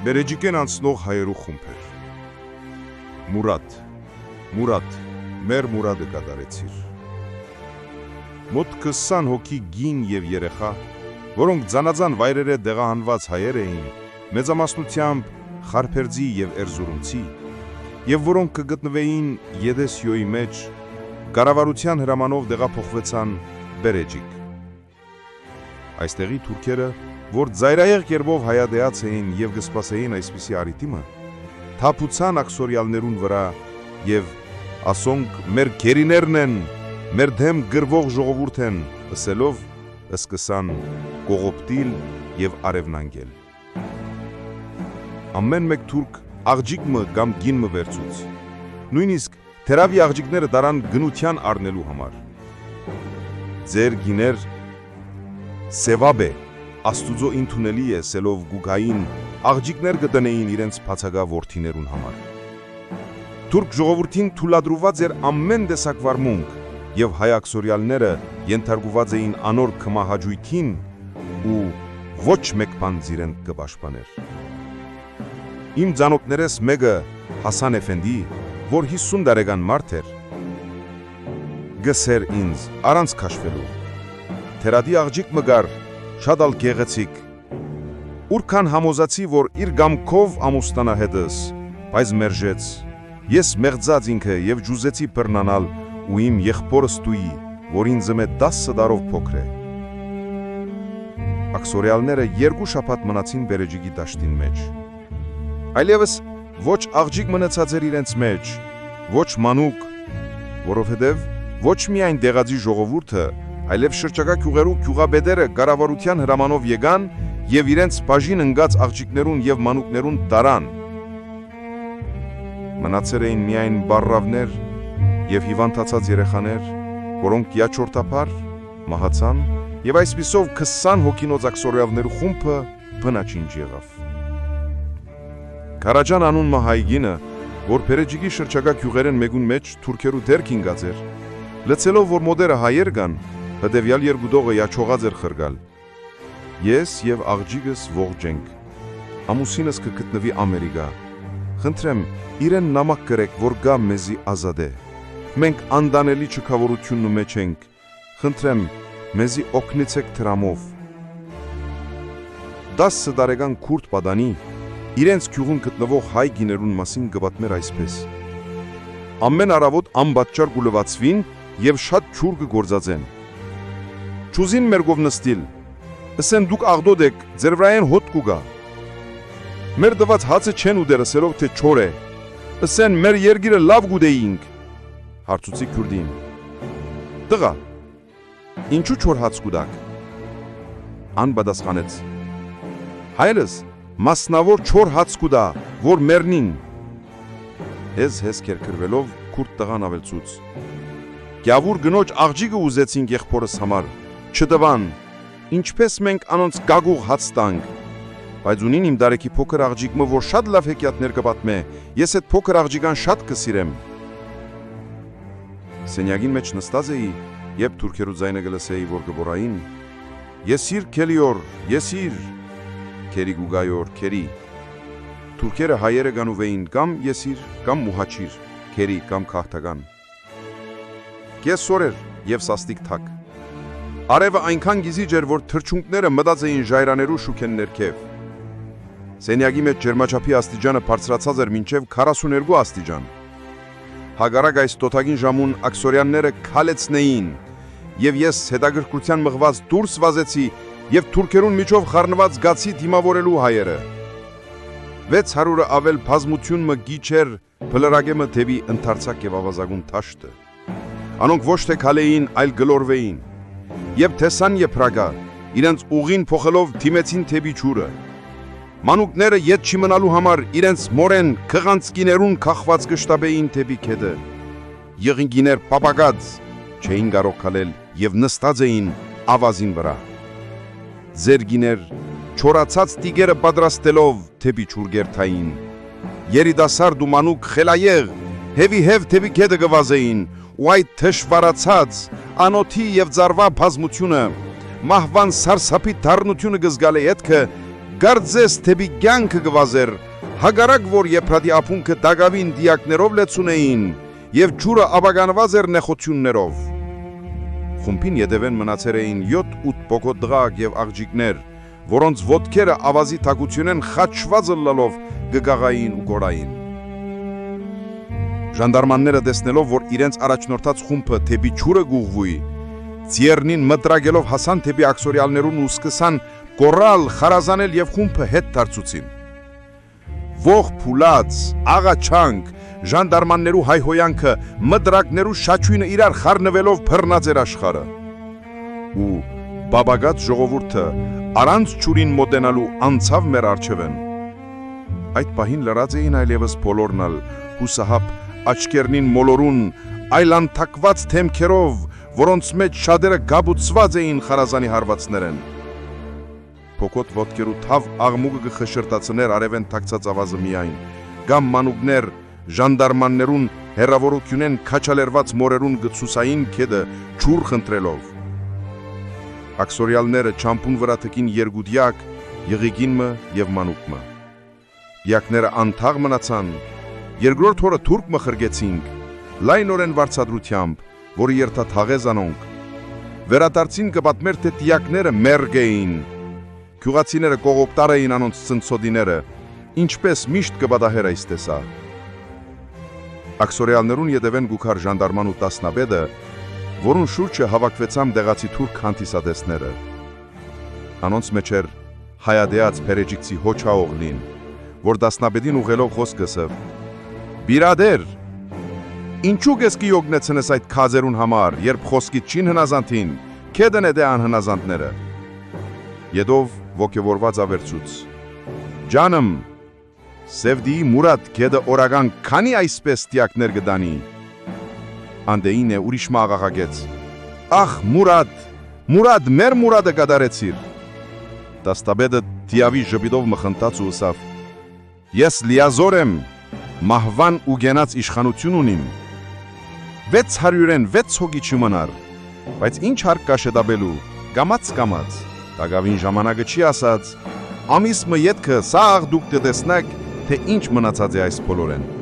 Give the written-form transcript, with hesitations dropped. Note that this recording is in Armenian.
Բերեջիկեն անցնող հայերու խումբ էր։ Մուրադ, մեր Մուրադը կատարեցիր։ Մոտ 20 հոգի գին և երեխա, որոնք ձանաձան վայրերը դեղահանված հայեր էին, մեծամասնությամբ խարփերձի և էրզուրումցի, և որոնք կգտնվեին Եդեսյոյի մեջ, կառավարության հրամանով դեղափոխվեցան Բերեջիկ։ Այստեղի թուրքերը, որ ձայրայեղ կերպով հայադեաց էին և գսպասեին այսպիսի արիտիմը, թափուցան աքսորյալներուն վրա և ասոնք մեր գերիներն են, մեր դեմ գրվող ժողովուրդ են, ըսելով սկսան կողոպտիլ և արևնանգել։ Ամեն մեկ թուրք աղջիկը կամ գինը վերցուց, նույնիսկ թերավի աղջիկները դարան գնության առնելու համար։ Ձեր գիներ սևաբ է, Աստուծո ինթունելի է սելով գուգային աղջիկներ կտնեին իրենց փացագա որդիներուն համար։ Թուրք ժողովրդին թուլադրուված էր ամեն տեսակ վարմունք և հայ աքսորյալները ենթարկված էին անոր քմահաջույթին ու ոչ մեկ բան իրեն կպաշտպաներ։ Իմ ծանոթներես մեկը Հասան Էֆենդի, որ 50 տարեկան մարդ էր, գսեր ինձ առանց քաշվելու։ Թերադի աղջիկ մգար շատ ալ գեղեցիկ, ուրքան համոզացի, որ իր գամքով ամուսնանա հետս, բայց մերժեց, ես մեղծած ինքը և ջուզեցի բռնանալ ու իմ եղբորս տուի, որ ինձ մե 10 տարով փոքր է։ Աքսորյալները 2 շաբաթ մնացին Բերեջիկի դաշտին մեջ։ Այլևս ոչ աղջիկ մնացած էր իրենց մեջ, ոչ մանուկ, որովհետև ոչ միայն դեղածի ժողովուրդը, այլև շրջակա գյուղերու գյուղաբեդերը կառավարության հրամանով եկան և իրենց բաժին ընկած աղջիկներուն և մանուկներուն տարան։ Մնացել էին միայն բառավներ և հիվանդացած երեխաներ, որոնք յաջորդաբար մահացան և այսպիսով 20 հոգինոց աքսորյալներու խումբը բնաճինջ եղավ։ Քարաջան անուն մահայգինը, որ Բերեջիկի շրջակա գյուղերեն մեկուն մեջ թուրքերու դերք ինգած էր, լցելով որ մոդերը հայեր կան, հետևյալ երկուդողը յաջողած էր խրգալ։ Ես և աղջիկս ողջ ենք, ամուսինս կգտնվի Ամերիկա, խնդրեմ իրեն նամակ կրեք, որ գա մեզի ազատ է, մենք անդանելի չքավորությունն մեջ ենք, խնդրեմ մեզի օգնեցեք դրամով։ 10 տարեկան քուրդ պատանի իրենց գյուղում գտնվող հայ գիներուն մասին կպատմեր այսպես. ամեն առավոտ անպատճառ կուլվացվին և շատ ջուր կգործածեն։ Չուզին մերգով նստիլ, ըսեն դուք աղդոդ եք, ձեր վրայեն հոտ կուգա։ Մեր տված հացը չեն ուդեր ըսելով թե չոր է, ըսեն մեր երգիրը լավ գուդեինք։ Հարցուցի քուրդին. տղա, ինչու չոր հաց կուդակ։ Ան պատասխանեց. հայրս մասնավոր չոր հաց կուդա, որ մեռնին։ Հեզ կերկրվելով քուրդ տղան ավելցուց. Գյավուր գնոջ աղջիկը ուզեցինք եղբորս համար, չտվան, ինչպես մենք անոնց գագուղ հաց տանք, բայց ունին իմ դարեկի փոքր աղջիկը, որ շատ լավ հեքիաթներ կպատմե, ես այդ փոքր աղջիկան շատ կսիրեմ։ Սենյակին մեջ նստած էի, երբ թուրքերու ձայնը գլսեի, որ գբորային. Եսիր քելիոր, եսիր, քերի գուգայոր, քերի։ Թուրքերը հայերը գանուվեին կամ եսիր, կամ մուհաչիր, քերի կամ քահթական։ Կեսօր էր և սաստիկ թակ։ Արևը այնքան գիզիջ էր, որ թռչունքները մտած էին ժայրաներու շուքեն ներքև։ Սենյակի մեջ ջերմաչափի աստիճանը բարձրացած էր մինչև 42 աստիճան։ Հագարակ այս տոթագին ժամուն աքսորյանները քալեցնեին, և ես հետաքրքրության մղված դուրս վազեցի և թուրքերուն միջով խառնված գացի դիմավորելու հայերը։ 600-ը ավել բազմություն մը գիչեր փլրագեմը թևի ընդարձակ և ավազագուն թաշտը։ Անոնք ոչ թե քալեին, այլ գլորվեին, և տեսան եփրագա, իրենց ուղին փոխելով դիմեցին թեպի ջուրը։ Մանուկները ետ չմնալու համար իրենց մորեն քղանցկիներուն քախված կշտաբեին թեպի քեդը։ Եղինգիներ պապագած չէին կարող քալել և նստած էին ավազին վրա։ Ձեր գիներ չորացած տիգերը պատրաստելով թեպի ջուր գերթային։ Երիտասարդ ու մանուկ խելայեղ հեվի թեպի քեդը գվազեին, ու այդ թշվարացած անոթի և ծարվա բազմությունը մահվան սարսափի դառնությունը գզգալ է ետքը գարձես թեպի կյանքը գվազեր, հագարակ որ եփրատի ապունքը դագավին դիակներով լեցունեին եւ ջուրը աբագանված էր նեխություններով։ Խումբին ետևեն մնացեր էին 7-8 պոկոտ դղակ եւ աղջիկներ, որոնց ոտքերը ավազի թակությունեն խաչված լալով գգաղային ու գորային։ Ժանդարմանները տեսնելով, որ իրենց առաջնորդած խումբը թեպի ջուրը գուղվուի, ծիերնին մտրագելով հասան թեպի աքսորյալներուն ու սկսան գորալ, խարազանել եւ խումբը հետ դարձուցին։ Ող փուլած, աղաչանք, ժանդարմաններու հայհոյանքը, մտրակներու շաչույնը իրար խառնվելով բռնած էր աշխարը։ Ու բաբագած ժողովուրդը առանց ջուրին մոտենալու անցավ մեր առջևեն։ Այդ պահին լրած էին այլևս բոլորնալ, հուսահապ աչքերնին մոլորուն, այլանթակված թեմքերով, որոնց մեջ շատերը գաբուցված էին խարազանի հարվածներեն։ Փոքոտ ոտքերու թավ աղմուկը գխշրտացներ արևեն թակցած ավազը միայն, գամ մանուկներ, ժանդարմաններուն հերավորությունեն քաչալերված մորերուն գցուսային քեդը ջուր խնդրելով։ Աքսորյալները չամփուն վրա թքին երկուդյակ, եղիգինը եւ մանուկը։ Յակները անթաղ մնացան, երկրորդ օրը թուրք մխրգեցինք, լայնորեն վարչադրությամբ, որը երթա թաղեզանոնք։ Վերադարձին կպատմեր թե տիակները մերգ էին, քյուղացիները կողոպտար էին անոնց ցնցոդիները, ինչպես միշտ կբադահեր այս տեսա։ Աքսորյալներուն ետևեն գուքար ժանդարման ու տասնաբեդը, որուն շուրջը հավաքվեցամ դեղացի թուրք հանդիսատեսները։ Անոնց մեջ էր հայադեած պերեջիկցի հոչա օղլին, որ տասնաբեդին ուղելով խոսքսը. «Բիրադեր, ինչու գեսկի յոգնեցնես այդ քազերուն համար, երբ խոսքիդ չին հնազանդին, քեդն է դե անհնազանդները»։ Ետով ոգևորված ավերցուց. «Ջանım, Սևդիի Մուրադ քեդը օրական քանի այսպես տիակներ գդանի»։ Անդեին է ուրիշ մաղաղագեց. «Ախ Մուրադ, Մուրադ, մեր Մուրադը գադարեցիր»։ Տասնաբեդը տիավի ժպիտով մխնտաց ու ըսավ. «Ես լիազոր եմ, մահվան ու գենած իշխանություն ունիմ, 600-ն 6 հոգի չմնար, բայց ինչ հարկ կա շետաբելու, կամաց, տագավին ժամանակը չի ասած, ամիս մը ետքը սաղ դուք տեսնեք, թե ինչ մնացած է այս բոլորեն։